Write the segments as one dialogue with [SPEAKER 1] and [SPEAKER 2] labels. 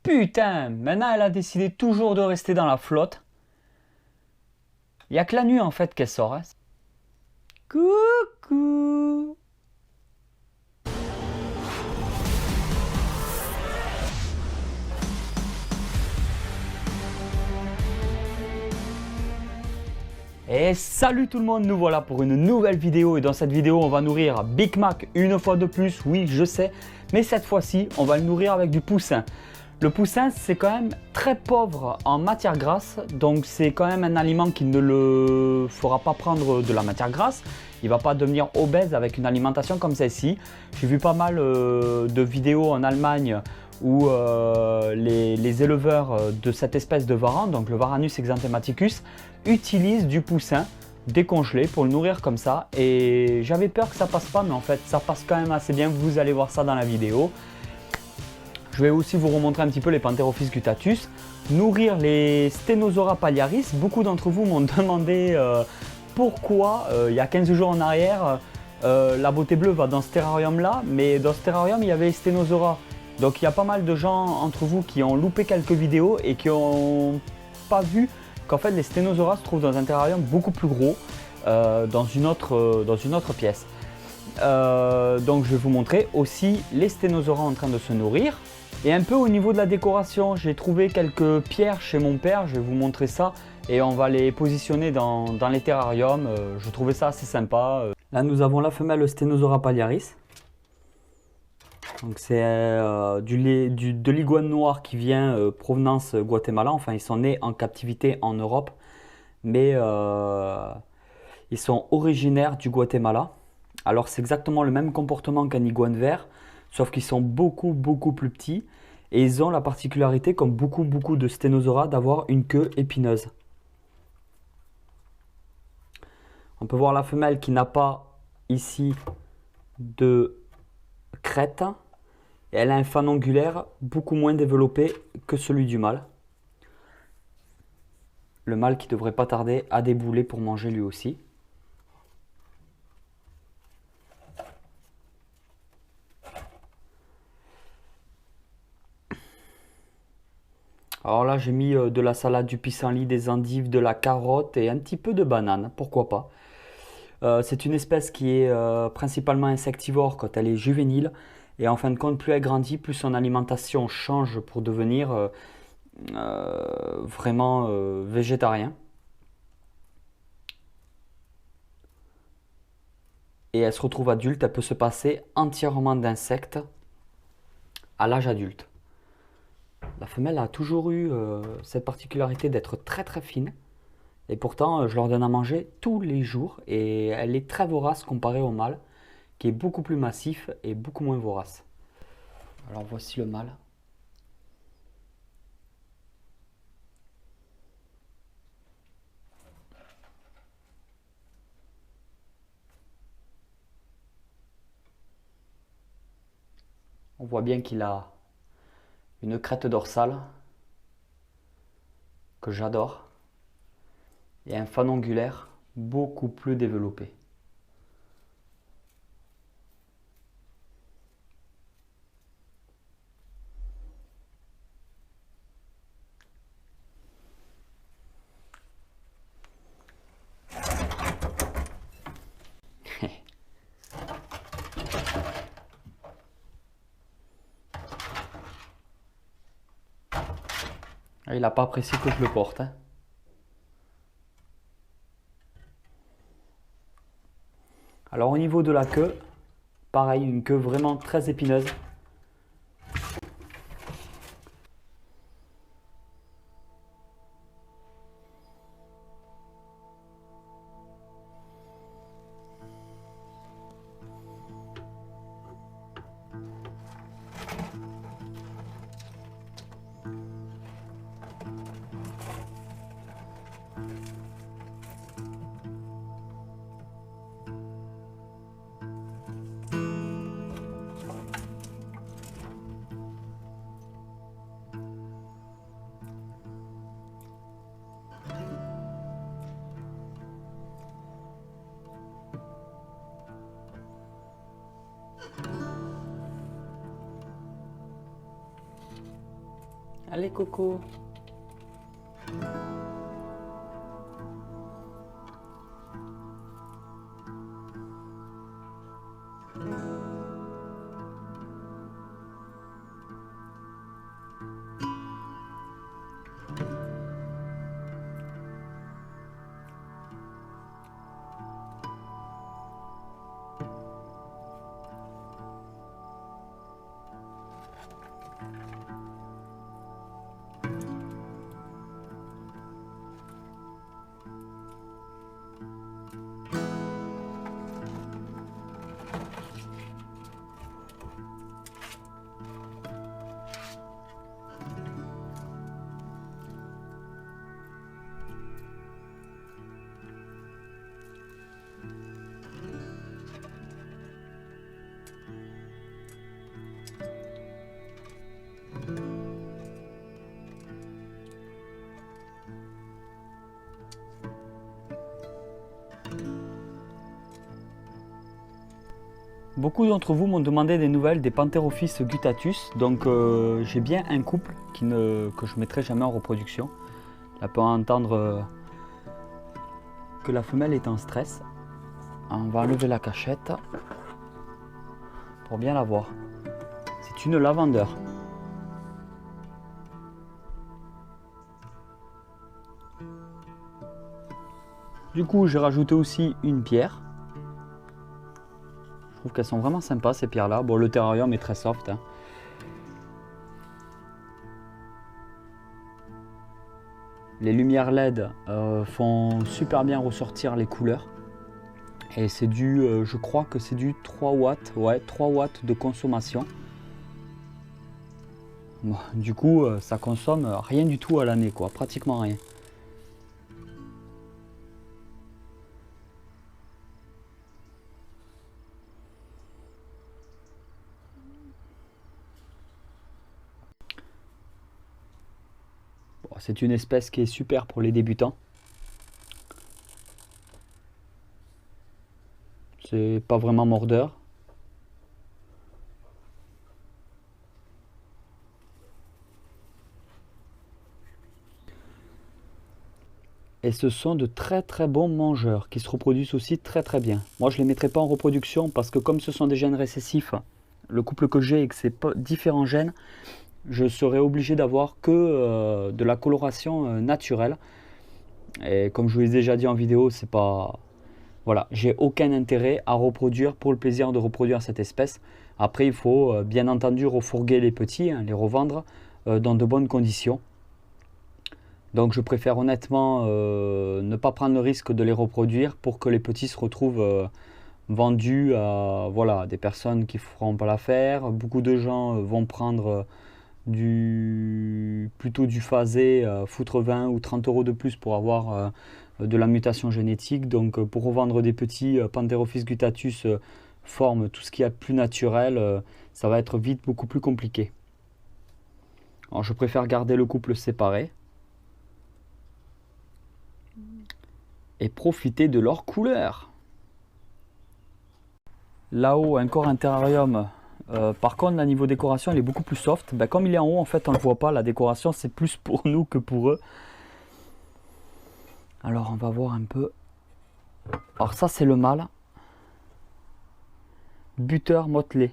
[SPEAKER 1] Putain, maintenant elle a décidé toujours de rester dans la flotte. Il n'y a que la nuit en fait qu'elle sort. Hein. Coucou. Et salut tout le monde, nous voilà pour une nouvelle vidéo et dans cette vidéo on va nourrir Big Mac une fois de plus, oui je sais, mais cette fois-ci on va le nourrir avec du poussin. Le poussin c'est quand même très pauvre en matière grasse, donc c'est quand même un aliment qui ne le fera pas prendre de la matière grasse. Il ne va pas devenir obèse avec une alimentation comme celle-ci. J'ai vu pas mal de vidéos en Allemagne où les éleveurs de cette espèce de varan, donc le Varanus exanthematicus, utilisent du poussin décongelé pour le nourrir comme ça. Et j'avais peur que ça passe pas, mais en fait ça passe quand même assez bien. Vous allez voir ça dans la vidéo. Je vais aussi vous remontrer un petit peu les Pantherophis guttatus. Nourrir les Stenosauria palliaris. Beaucoup d'entre vous m'ont demandé pourquoi il y a 15 jours en arrière la beauté bleue va dans ce terrarium là, mais dans ce terrarium il y avait les Stenosauria. Donc il y a pas mal de gens entre vous qui ont loupé quelques vidéos et qui n'ont pas vu qu'en fait les Stenosauria se trouvent dans un terrarium beaucoup plus gros dans une autre pièce. Donc je vais vous montrer aussi les Stenosauria en train de se nourrir. Et un peu au niveau de la décoration, j'ai trouvé quelques pierres chez mon père, je vais vous montrer ça et on va les positionner dans les terrariums. Je trouvais ça assez sympa. Là nous avons la femelle Stenosauria palliaris. Donc c'est de l'iguane noire qui vient provenance Guatemala. Enfin ils sont nés en captivité en Europe, mais ils sont originaires du Guatemala. Alors c'est exactement le même comportement qu'un iguane vert, sauf qu'ils sont beaucoup plus petits et ils ont la particularité, comme beaucoup de Stenosauria, d'avoir une queue épineuse. On peut voir la femelle qui n'a pas ici de crête et elle a un fan ongulaire beaucoup moins développé que celui du mâle. Le mâle qui devrait pas tarder à débouler pour manger lui aussi. Alors là, j'ai mis de la salade, du pissenlit, des endives, de la carotte et un petit peu de banane, pourquoi pas. C'est une espèce qui est principalement insectivore quand elle est juvénile. Et en fin de compte, plus elle grandit, plus son alimentation change pour devenir vraiment végétarien. Et elle se retrouve adulte, elle peut se passer entièrement d'insectes à l'âge adulte. La femelle a toujours eu cette particularité d'être très fine. Et pourtant, je leur donne à manger tous les jours. Et elle est très vorace comparée au mâle, qui est beaucoup plus massif et beaucoup moins vorace. Alors voici le mâle. On voit bien qu'il a une crête dorsale que j'adore et un fan ongulaire beaucoup plus développé. Il n'a pas apprécié que je le porte. Hein. Alors au niveau de la queue, pareil, une queue vraiment très épineuse. Allez Coco. Beaucoup d'entre vous m'ont demandé des nouvelles des Pantherophis guttatus, donc j'ai bien un couple que je ne mettrai jamais en reproduction. Là, on peut entendre que la femelle est en stress. On va enlever la cachette pour bien la voir. C'est une lavandeur. Du coup, j'ai rajouté aussi une pierre. Je trouve qu'elles sont vraiment sympas ces pierres-là. Bon, le terrarium est très soft, hein. Les lumières LED font super bien ressortir les couleurs. Et c'est du, je crois que c'est du 3 watts. Ouais, 3 watts de consommation. Bon, du coup, ça consomme rien du tout à l'année, quoi. Pratiquement rien. C'est une espèce qui est super pour les débutants. C'est pas vraiment mordeur. Et ce sont de très très bons mangeurs qui se reproduisent aussi très très bien. Moi je ne les mettrai pas en reproduction parce que comme ce sont des gènes récessifs, le couple que j'ai et que c'est différents gènes, je serai obligé d'avoir que de la coloration naturelle. Et comme je vous l'ai déjà dit en vidéo, c'est pas... Voilà, j'ai aucun intérêt à reproduire pour le plaisir de reproduire cette espèce. Après, il faut bien entendu refourguer les petits, hein, les revendre dans de bonnes conditions. Donc je préfère honnêtement ne pas prendre le risque de les reproduire pour que les petits se retrouvent vendus à voilà, des personnes qui ne feront pas l'affaire. Beaucoup de gens vont prendre plutôt du phasé, foutre 20 ou 30 € de plus pour avoir de la mutation génétique. Donc pour revendre des petits Pantherophis guttatus forme tout ce qu'il y a de plus naturel, ça va être vite beaucoup plus compliqué. Alors je préfère garder le couple séparé et profiter de leur couleur. Là-haut, encore un terrarium. Par contre, la niveau décoration, elle est beaucoup plus soft. Ben, comme il est en haut, en fait, on ne le voit pas. La décoration, c'est plus pour nous que pour eux. Alors, on va voir un peu. Alors, ça, c'est le mâle. Buteur motelé.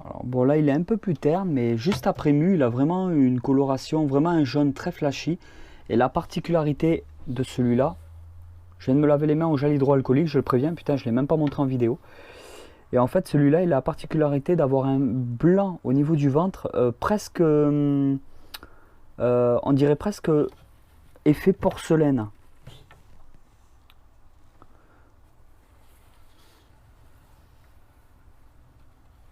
[SPEAKER 1] Alors, bon, là, il est un peu plus terne, mais juste après mu, il a vraiment une coloration, vraiment un jaune très flashy. Et la particularité de celui-là, je viens de me laver les mains au gel hydroalcoolique, je le préviens, putain, je ne l'ai même pas montré en vidéo. Et en fait, celui-là, il a la particularité d'avoir un blanc au niveau du ventre, presque, on dirait presque effet porcelaine.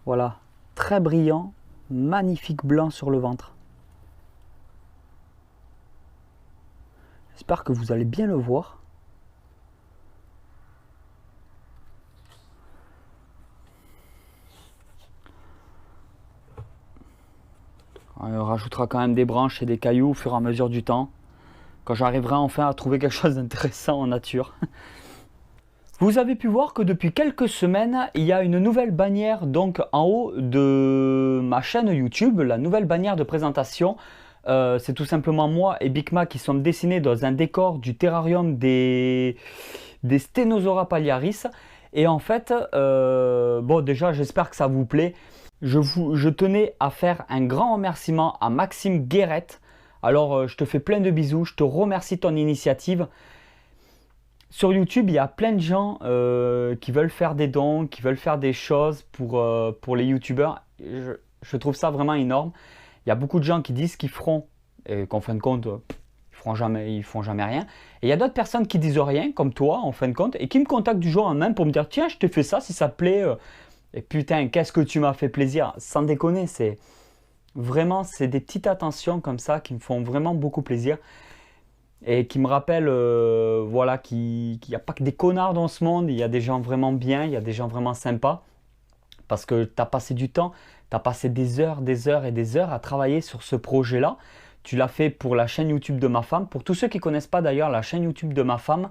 [SPEAKER 1] Voilà, très brillant, magnifique blanc sur le ventre. J'espère que vous allez bien le voir. On rajoutera quand même des branches et des cailloux au fur et à mesure du temps, quand j'arriverai enfin à trouver quelque chose d'intéressant en nature. Vous avez pu voir que depuis quelques semaines, il y a une nouvelle bannière donc en haut de ma chaîne YouTube, la nouvelle bannière de présentation. C'est tout simplement moi et Big Mac qui sommes dessinés dans un décor du terrarium des Stenosauria palliaris. Et en fait, bon déjà j'espère que ça vous plaît. Je tenais à faire un grand remerciement à Maxime Guérette. Alors je te fais plein de bisous, je te remercie de ton initiative. Sur YouTube, il y a plein de gens qui veulent faire des dons, qui veulent faire des choses pour les youtubeurs. Je trouve ça vraiment énorme. Il y a beaucoup de gens qui disent qu'ils feront et qu'en fin de compte, ils font jamais rien. Et il y a d'autres personnes qui disent rien, comme toi, en fin de compte, et qui me contactent du jour au lendemain pour me dire tiens, je t'ai fait ça, si ça te plaît. Et putain, qu'est-ce que tu m'as fait plaisir. Sans déconner, c'est des petites attentions comme ça qui me font vraiment beaucoup plaisir. Et qui me rappelle voilà, qu'il n'y a pas que des connards dans ce monde, il y a des gens vraiment bien, il y a des gens vraiment sympas. Parce que tu as passé du temps, tu as passé des heures et des heures à travailler sur ce projet-là. Tu l'as fait pour la chaîne YouTube de ma femme. Pour tous ceux qui ne connaissent pas d'ailleurs la chaîne YouTube de ma femme,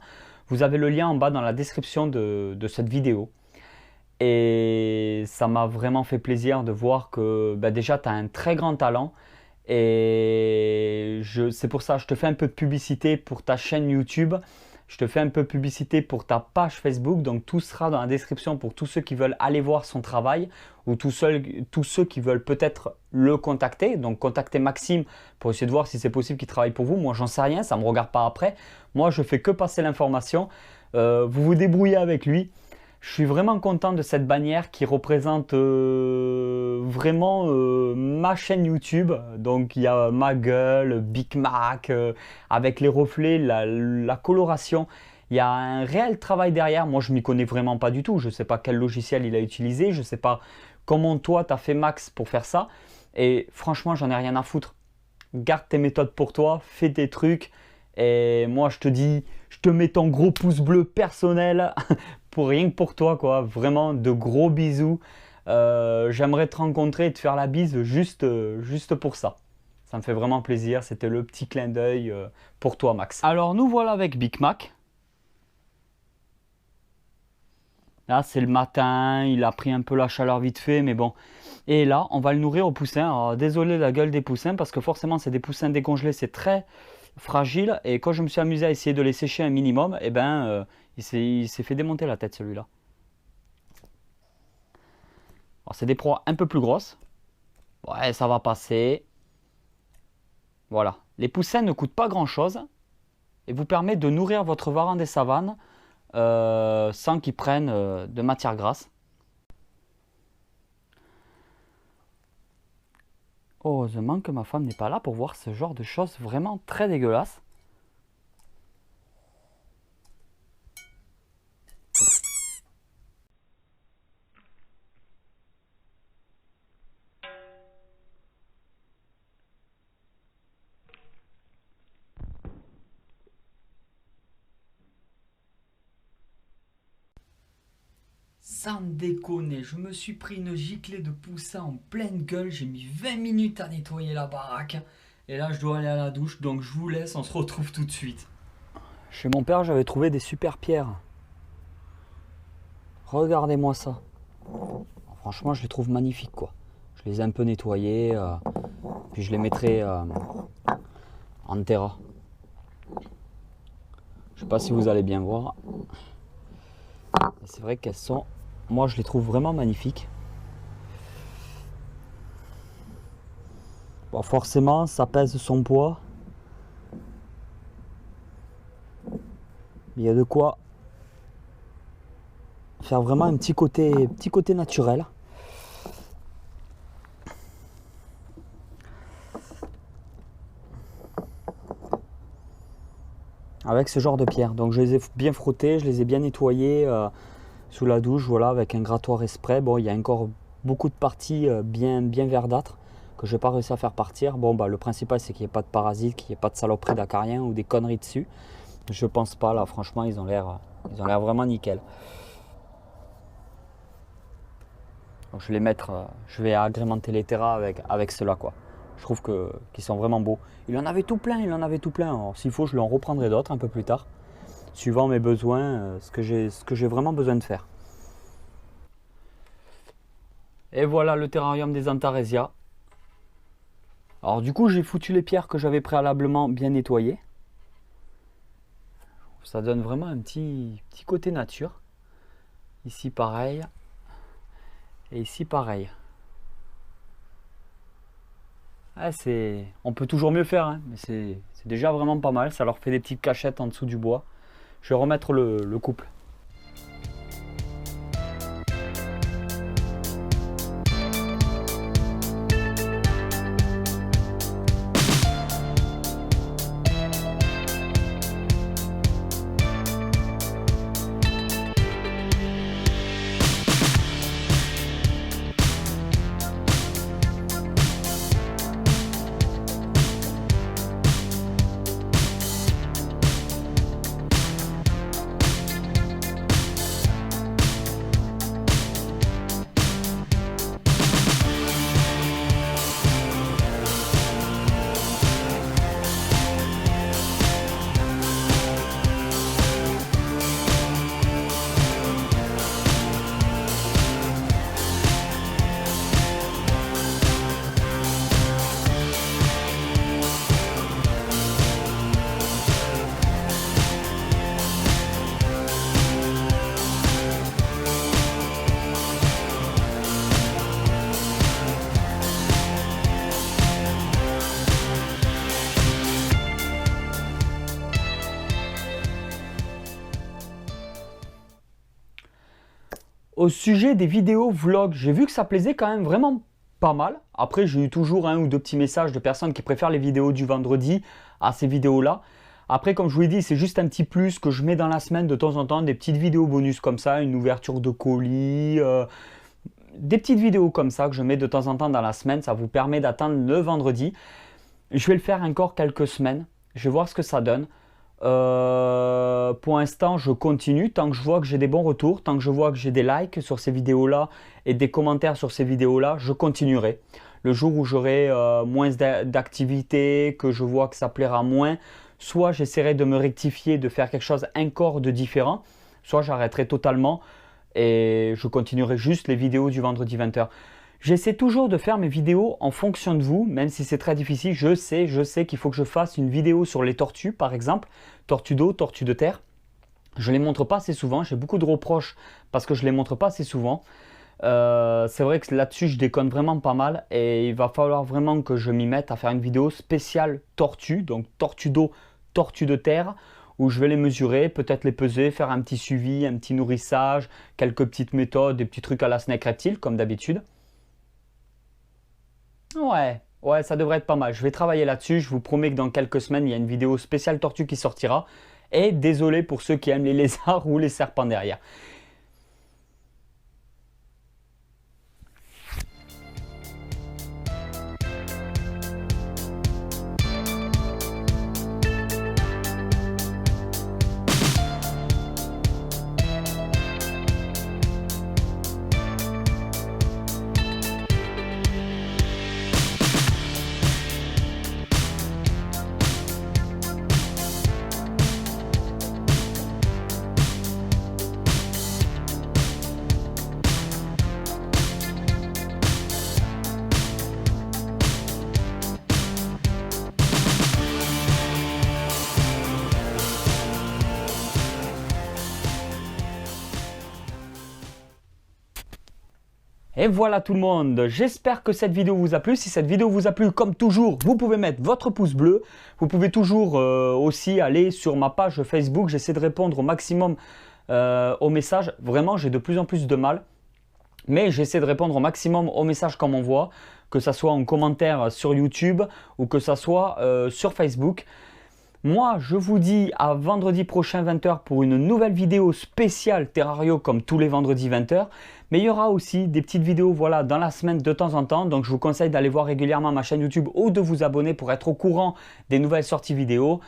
[SPEAKER 1] vous avez le lien en bas dans la description de cette vidéo. Et ça m'a vraiment fait plaisir de voir que déjà tu as un très grand talent. Et c'est pour ça que je te fais un peu de publicité pour ta chaîne YouTube, je te fais un peu de publicité pour ta page Facebook, donc tout sera dans la description pour tous ceux qui veulent aller voir son travail ou tous ceux qui veulent peut-être le contacter, donc contacter Maxime pour essayer de voir si c'est possible qu'il travaille pour vous. Moi j'en sais rien, ça ne me regarde pas après, moi je fais que passer l'information, vous vous débrouillez avec lui. Je suis vraiment content de cette bannière qui représente vraiment ma chaîne YouTube. Donc il y a ma gueule, Big Mac, avec les reflets, la coloration. Il y a un réel travail derrière. Moi je ne m'y connais vraiment pas du tout. Je ne sais pas quel logiciel il a utilisé. Je ne sais pas comment toi tu as fait Max pour faire ça. Et franchement j'en ai rien à foutre. Garde tes méthodes pour toi, fais tes trucs. Et moi je te dis, je te mets ton gros pouce bleu personnel pour rien que pour toi, quoi. Vraiment de gros bisous. J'aimerais te rencontrer et te faire la bise juste pour ça. Ça me fait vraiment plaisir. C'était le petit clin d'œil pour toi, Max. Alors nous voilà avec Big Mac. Là c'est le matin, il a pris un peu la chaleur vite fait, mais bon. Et là on va le nourrir aux poussins. Alors, désolé la gueule des poussins parce que forcément c'est des poussins décongelés, c'est très fragile. Et quand je me suis amusé à essayer de les sécher un minimum, et il s'est fait démonter la tête celui-là. C'est des proies un peu plus grosses. Ouais, ça va passer. Voilà. Les poussins ne coûtent pas grand-chose et vous permettent de nourrir votre varan des savanes sans qu'ils prennent de matière grasse. Heureusement que ma femme n'est pas là pour voir ce genre de choses vraiment très dégueulasses. Sans déconner, je me suis pris une giclée de poussins en pleine gueule, j'ai mis 20 minutes à nettoyer la baraque. Et là je dois aller à la douche, donc je vous laisse, on se retrouve tout de suite. Chez mon père j'avais trouvé des super pierres. Regardez-moi ça. Franchement je les trouve magnifiques quoi. Je les ai un peu nettoyées, puis je les mettrai en terra. Je sais pas si vous allez bien voir. C'est vrai qu'elles sont... Moi je les trouve vraiment magnifiques. Bon, forcément ça pèse son poids. Il y a de quoi faire vraiment un petit côté naturel. Avec ce genre de pierre. Donc je les ai bien frottées, je les ai bien nettoyées sous la douche, voilà, avec un grattoir et spray. Bon, il y a encore beaucoup de parties bien verdâtres que je n'ai pas réussi à faire partir. Bon, le principal c'est qu'il n'y ait pas de parasites, qu'il n'y ait pas de saloperies d'acariens ou des conneries dessus. Je pense pas, là, franchement, ils ont l'air vraiment nickel. Donc, je vais agrémenter les terras avec cela, quoi. Je trouve qu'ils sont vraiment beaux. Il en avait tout plein, Alors s'il faut, je lui en reprendrai d'autres un peu plus tard. suivant mes besoins, ce que j'ai vraiment besoin de faire. Et voilà le terrarium des Antaresia. Alors du coup, j'ai foutu les pierres que j'avais préalablement bien nettoyées. Ça donne vraiment un petit côté nature. Ici pareil. Et ici pareil. Ah, on peut toujours mieux faire, hein, mais c'est déjà vraiment pas mal. Ça leur fait des petites cachettes en dessous du bois. Je vais remettre le couple. Au sujet des vidéos vlogs, j'ai vu que ça plaisait quand même vraiment pas mal. Après, j'ai eu toujours un ou deux petits messages de personnes qui préfèrent les vidéos du vendredi à ces vidéos-là. Après, comme je vous l'ai dit, c'est juste un petit plus que je mets dans la semaine de temps en temps, des petites vidéos bonus comme ça, une ouverture de colis, des petites vidéos comme ça que je mets de temps en temps dans la semaine. Ça vous permet d'atteindre le vendredi. Je vais le faire encore quelques semaines. Je vais voir ce que ça donne. Pour l'instant, je continue tant que je vois que j'ai des bons retours, tant que je vois que j'ai des likes sur ces vidéos-là et des commentaires sur ces vidéos-là, je continuerai. Le jour où j'aurai moins d'activité, que je vois que ça plaira moins, soit j'essaierai de me rectifier, de faire quelque chose encore de différent, soit j'arrêterai totalement et je continuerai juste les vidéos du vendredi 20h. J'essaie toujours de faire mes vidéos en fonction de vous, même si c'est très difficile. Je sais qu'il faut que je fasse une vidéo sur les tortues, par exemple. Tortues d'eau, tortues de terre. Je ne les montre pas assez souvent. J'ai beaucoup de reproches parce que je ne les montre pas assez souvent. C'est vrai que là-dessus, je déconne vraiment pas mal. Et il va falloir vraiment que je m'y mette à faire une vidéo spéciale tortues. Donc tortues d'eau, tortues de terre. Où je vais les mesurer, peut-être les peser, faire un petit suivi, un petit nourrissage, quelques petites méthodes, des petits trucs à la Snake Reptile, comme d'habitude. Ouais, ça devrait être pas mal. Je vais travailler là-dessus. Je vous promets que dans quelques semaines, il y a une vidéo spéciale tortue qui sortira. Et désolé pour ceux qui aiment les lézards ou les serpents derrière. Et voilà tout le monde, j'espère que cette vidéo vous a plu. Si cette vidéo vous a plu, comme toujours, vous pouvez mettre votre pouce bleu. Vous pouvez toujours aussi aller sur ma page Facebook. J'essaie de répondre au maximum aux messages. Vraiment, j'ai de plus en plus de mal. Mais j'essaie de répondre au maximum aux messages qu'on m'envoie, que ce soit en commentaire sur YouTube ou que ce soit sur Facebook. Moi, je vous dis à vendredi prochain 20h pour une nouvelle vidéo spéciale Terrario comme tous les vendredis 20h. Mais il y aura aussi des petites vidéos voilà, dans la semaine de temps en temps. Donc je vous conseille d'aller voir régulièrement ma chaîne YouTube ou de vous abonner pour être au courant des nouvelles sorties vidéo.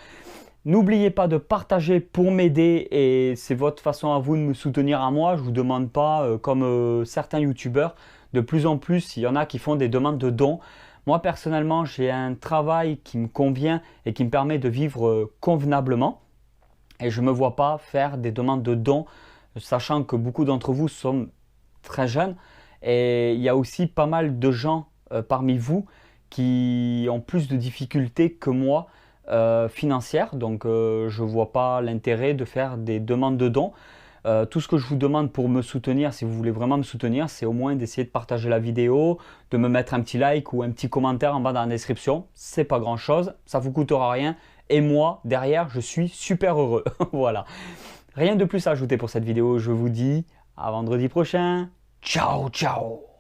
[SPEAKER 1] N'oubliez pas de partager pour m'aider et c'est votre façon à vous de me soutenir à moi. Je ne vous demande pas, comme certains youtubeurs, de plus en plus, il y en a qui font des demandes de dons. Moi personnellement, j'ai un travail qui me convient et qui me permet de vivre convenablement. et je ne me vois pas faire des demandes de dons, sachant que beaucoup d'entre vous sont très jeunes et il y a aussi pas mal de gens parmi vous qui ont plus de difficultés que moi financières, donc je ne vois pas l'intérêt de faire des demandes de dons. Tout ce que je vous demande pour me soutenir, si vous voulez vraiment me soutenir, c'est au moins d'essayer de partager la vidéo, de me mettre un petit like ou un petit commentaire en bas dans la description. C'est pas grand chose, ça vous coûtera rien. Et moi, derrière, je suis super heureux. Voilà. Rien de plus à ajouter pour cette vidéo. Je vous dis à vendredi prochain. Ciao, ciao!